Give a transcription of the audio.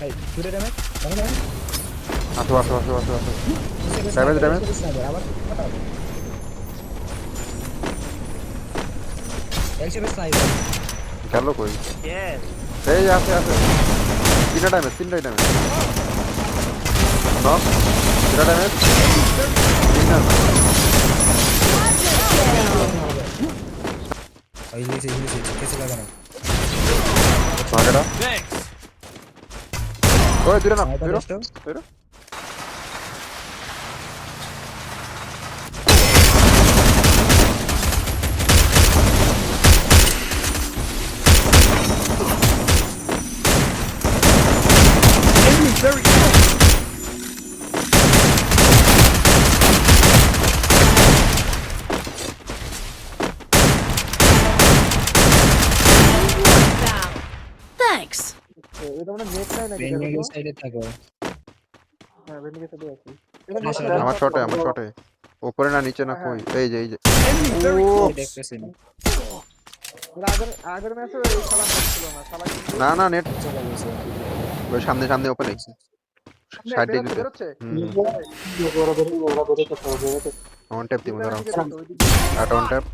ভাই দূরে ড্যামেজ মানে আসো আসো আসো আসো আসো ড্যামেজ ড্যামেজ আবার এলসিবি স্নাইপার গেল কই Yes. এই আছে আছে তিনটাই ড্যামেজ নক তিনটা ড্যামেজ তিনটা ইংলিশ কেসে লাগানো মার্কেটা Thanks. ওই দুটো না স্নাইপার দুটো রেস্টো দুটো Thanks. এটা মানে নেট নাই নাকি বেঙ্গল দেখো তো সাইডে থাকো হ্যাঁ বেন্ডিকে সাথে আছে আমার শটে উপরে না নিচে না কই এই যে ও দেখতেছি না আগের ম্যাচে এই খেলা ছিল না খেলা কিন্তু না নেট চলে গেছে ওই সামনে ওপেনে সাইড দিয়ে দিতে বেরোচ্ছে অন ট্যাপ দিব দাঁড়াও ওইদিকে অন ট্যাপ